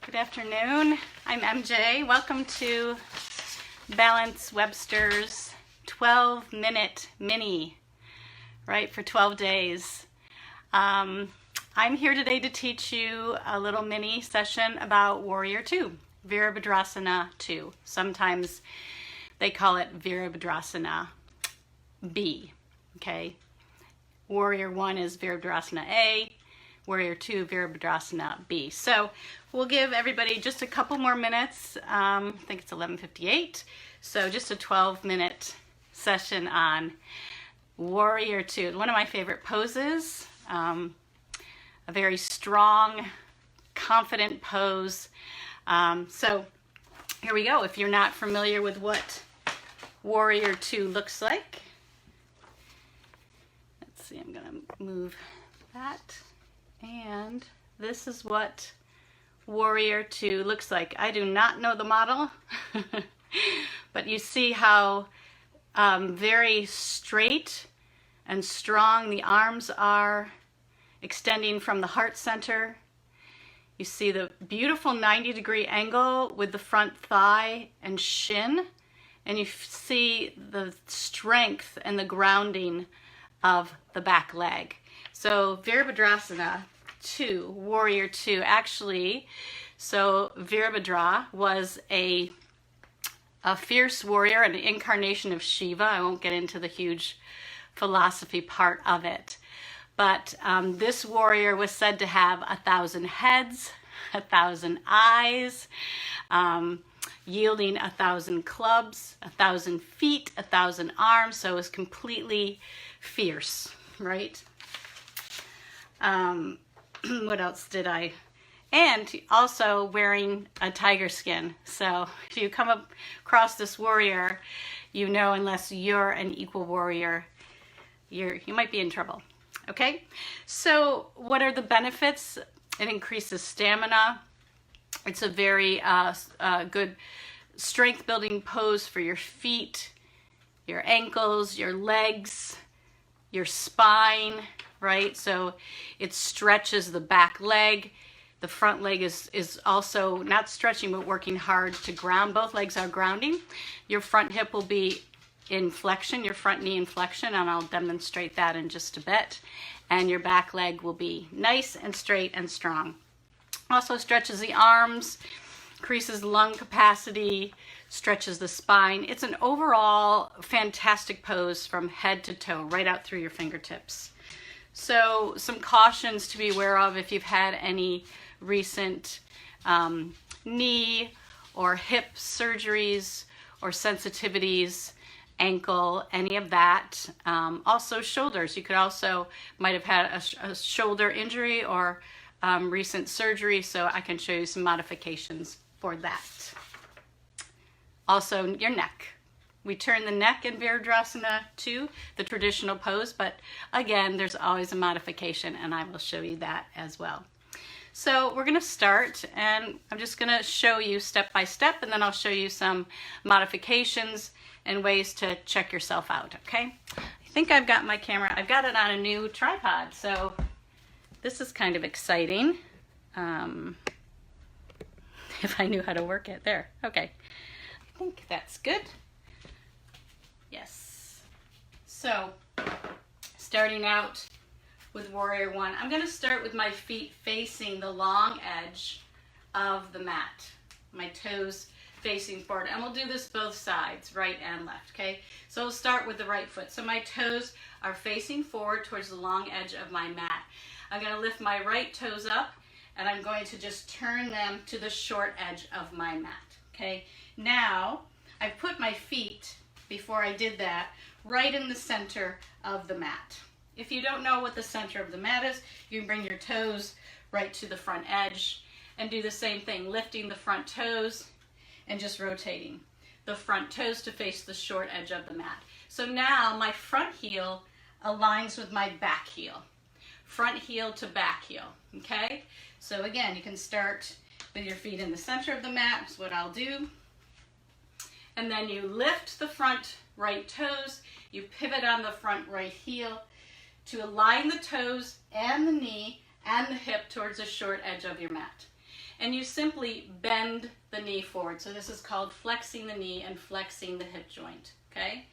Good afternoon. I'm MJ. Welcome to Balance Webster's 12-minute mini, right, for 12 days. I'm here today to teach you a little mini session about Warrior 2, Virabhadrasana 2. Sometimes they call it Virabhadrasana B, okay? Warrior 1 is Virabhadrasana A. Warrior 2, Virabhadrasana B. So we'll give everybody just a couple more minutes. I think it's 11:58. So just a 12-minute session on Warrior 2. One of my favorite poses. A very strong, confident pose. So here we go. If you're not familiar with what Warrior 2 looks like. Let's see, I'm going to move that. And this is what Warrior 2 looks like. I do not know the model, but you see how very straight and strong the arms are, extending from the heart center. You see the beautiful 90-degree angle with the front thigh and shin, and you see the strength and the grounding of the back leg. So Virabhadrasana 2, Warrior 2, actually, so Virabhadra was a fierce warrior, an incarnation of Shiva. I won't get into the huge philosophy part of it. But this warrior was said to have 1,000 heads, 1,000 eyes, yielding 1,000 clubs, 1,000 feet, 1,000 arms, so it was completely fierce, right? What else did I? And also wearing a tiger skin. So if you come across this warrior, you know, unless you're an equal warrior, you might be in trouble. Okay? So what are the benefits? It increases stamina. It's a very good strength building pose for your feet, your ankles, your legs, your spine, right? So it stretches the back leg. The front leg is also not stretching, but working hard to ground. Both legs are grounding. Your front hip will be in flexion, your front knee in flexion, and I'll demonstrate that in just a bit. And your back leg will be nice and straight and strong. Also stretches the arms, increases lung capacity, stretches the spine. It's an overall fantastic pose from head to toe, right out through your fingertips. So some cautions to be aware of if you've had any recent knee or hip surgeries or sensitivities, ankle, any of that. Also shoulders. You could also might have had a shoulder injury or recent surgery, so I can show you some modifications for that. Also your neck. We turn the neck in Virabhadrasana 2, the traditional pose, but again, there's always a modification, and I will show you that as well. So we're going to start, and I'm just going to show you step by step, and then I'll show you some modifications and ways to check yourself out, okay? I think I've got my camera. I've got it on a new tripod, so this is kind of exciting. If I knew how to work it. There, okay. I think that's good. Yes. So, starting out with Warrior 1, I'm going to start with my feet facing the long edge of the mat. My toes facing forward. And we'll do this both sides, right and left, okay? So we'll start with the right foot. So my toes are facing forward towards the long edge of my mat. I'm going to lift my right toes up, and I'm going to just turn them to the short edge of my mat, okay? Now, I've put my feet, before I did that, right in the center of the mat. If you don't know what the center of the mat is, you can bring your toes right to the front edge and do the same thing, lifting the front toes and just rotating the front toes to face the short edge of the mat. So now my front heel aligns with my back heel. Front heel to back heel, okay? So again, you can start with your feet in the center of the mat, is what I'll do. And then you lift the front right toes, you pivot on the front right heel to align the toes and the knee and the hip towards the short edge of your mat. and you simply bend the knee forward. So this is called flexing the knee and flexing the hip joint, okay?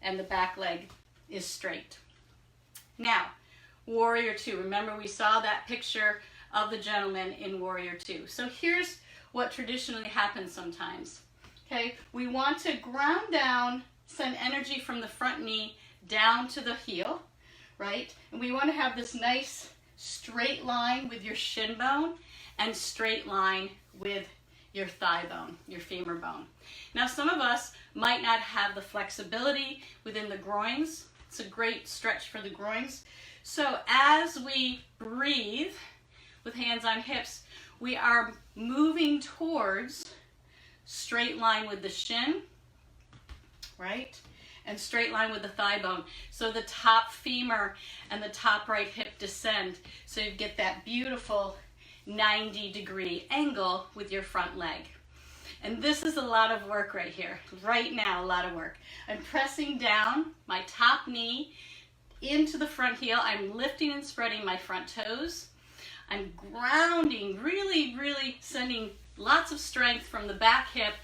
And the back leg is straight. Now, Warrior Two. Remember, we saw that picture of the gentleman in Warrior Two. So here's what traditionally happens sometimes, okay? We want to ground down, send energy from the front knee down to the heel, right? And we want to have this nice straight line with your shin bone and straight line with your thigh bone, your femur bone. Now, some of us might not have the flexibility within the groins. It's a great stretch for the groins. So as we breathe with hands on hips, we are moving towards straight line with the shin, right? And straight line with the thigh bone. So the top femur and the top right hip descend. So you get that beautiful 90-degree angle with your front leg. And this is a lot of work right here. Right now, a lot of work. I'm pressing down my top knee into the front heel. I'm lifting and spreading my front toes. I'm grounding, really sending lots of strength from the back hip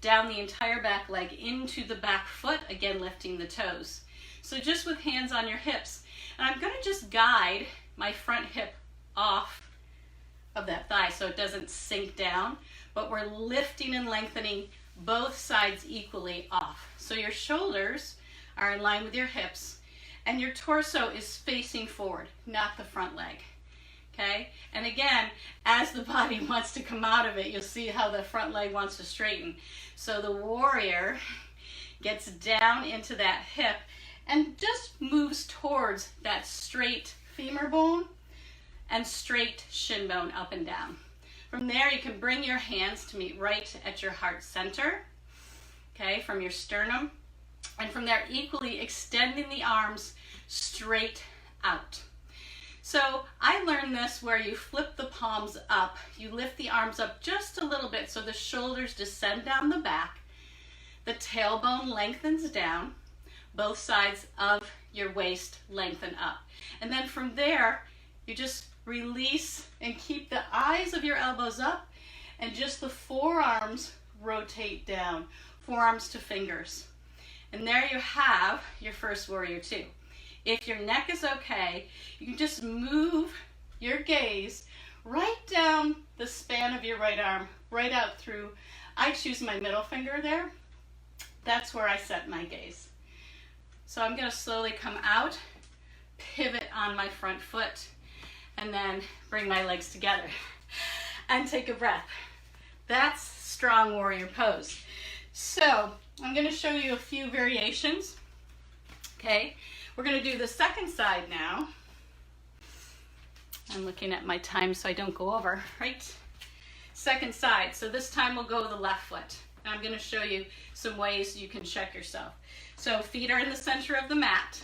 down the entire back leg into the back foot, again lifting the toes. So just with hands on your hips. And I'm going to just guide my front hip off of that thigh so it doesn't sink down, but we're lifting and lengthening both sides equally off. So your shoulders are in line with your hips and your torso is facing forward, not the front leg. Okay, and again, as the body wants to come out of it, you'll see how the front leg wants to straighten. So the warrior gets down into that hip and just moves towards that straight femur bone and straight shin bone up and down. From there, you can bring your hands to meet right at your heart center, okay, from your sternum. And from there, equally extending the arms straight out. So I learned this where you flip the palms up, you lift the arms up just a little bit so the shoulders descend down the back, the tailbone lengthens down, both sides of your waist lengthen up. And then from there, you just release and keep the eyes of your elbows up and just the forearms rotate down, forearms to fingers. And there you have your first Warrior Two. If your neck is okay, you can just move your gaze right down the span of your right arm, right out through. I choose my middle finger there. That's where I set my gaze. So I'm going to slowly come out, pivot on my front foot, and then bring my legs together and take a breath. That's strong warrior pose. So I'm going to show you a few variations. Okay. We're going to do the second side now. I'm looking at my time so I don't go over, right? Second side. So this time we'll go with the left foot. And I'm going to show you some ways you can check yourself. So feet are in the center of the mat.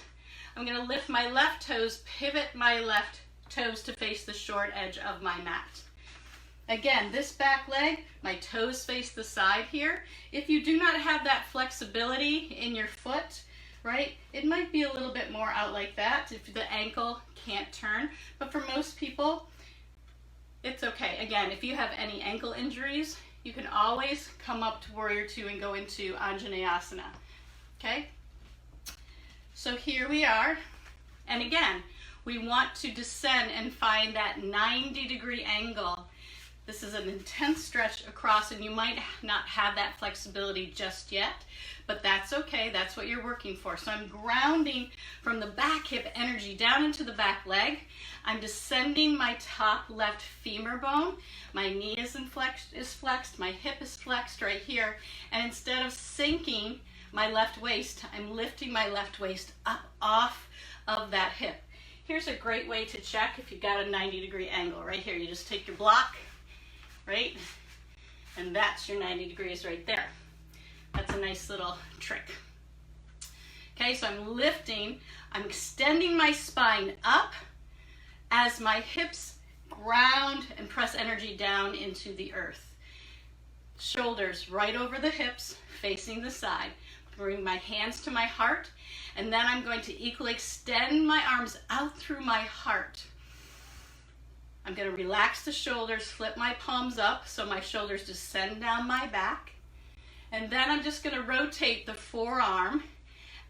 I'm going to lift my left toes, pivot my left toes to face the short edge of my mat. Again, this back leg, my toes face the side here. If you do not have that flexibility in your foot, right, it might be a little bit more out like that if the ankle can't turn, but for most people, it's okay. Again, if you have any ankle injuries, you can always come up to Warrior Two and go into Anjaneyasana, okay? So here we are, and again, we want to descend and find that 90-degree angle. This is an intense stretch across, and you might not have that flexibility just yet, but that's okay. That's what you're working for. So I'm grounding from the back hip energy down into the back leg. I'm descending my top left femur bone. My knee is flexed, my hip is flexed right here, and instead of sinking my left waist, I'm lifting my left waist up off of that hip. Here's a great way to check if you've got a 90-degree angle. Right here, you just take your block, right? And that's your 90 degrees right there. That's a nice little trick. Okay, so I'm lifting, I'm extending my spine up as my hips ground and press energy down into the earth. Shoulders right over the hips, facing the side. Bring my hands to my heart, and then I'm going to equally extend my arms out through my heart. I'm going to relax the shoulders, flip my palms up so my shoulders descend down my back. And then I'm just going to rotate the forearm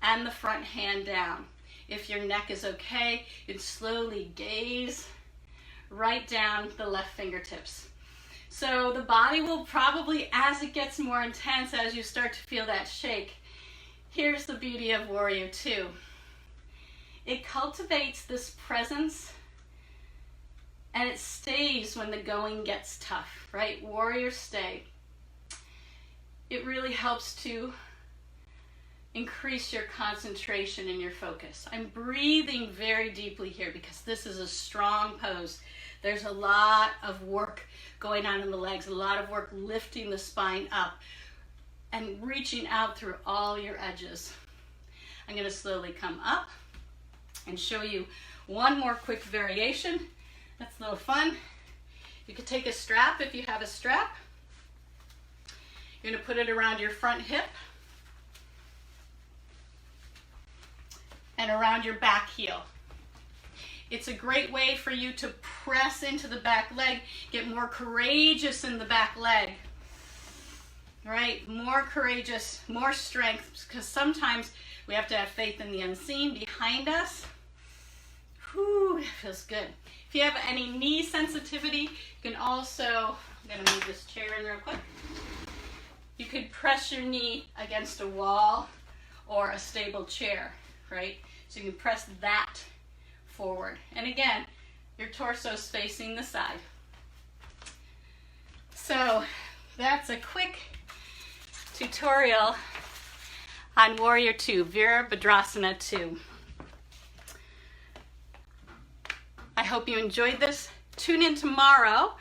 and the front hand down. If your neck is okay, you can slowly gaze right down the left fingertips. So the body will probably, as it gets more intense, as you start to feel that shake, here's the beauty of Warrior Two. It cultivates this presence and it stays when the going gets tough, right? Warrior stay. It really helps to increase your concentration and your focus. I'm breathing very deeply here because this is a strong pose. There's a lot of work going on in the legs, a lot of work lifting the spine up and reaching out through all your edges. I'm going to slowly come up and show you one more quick variation. That's a little fun. You could take a strap if you have a strap. You're going to put it around your front hip and around your back heel. It's a great way for you to press into the back leg, get more courageous in the back leg. Right? More courageous, more strength, because sometimes we have to have faith in the unseen behind us. Whew, it feels good. If you have any knee sensitivity, you can also, I'm going to move this chair in real quick. You could press your knee against a wall or a stable chair, right? So you can press that forward. And again, your torso is facing the side. So that's a quick tutorial on Warrior Two, Virabhadrasana 2. I hope you enjoyed this. Tune in tomorrow.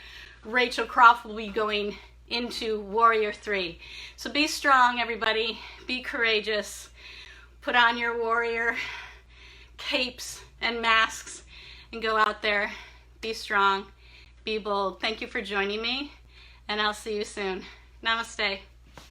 Rachel Croft will be going into Warrior 3. So be strong, everybody. Be courageous. Put on your warrior capes and masks and go out there. Be strong. Be bold. Thank you for joining me, and I'll see you soon. Namaste.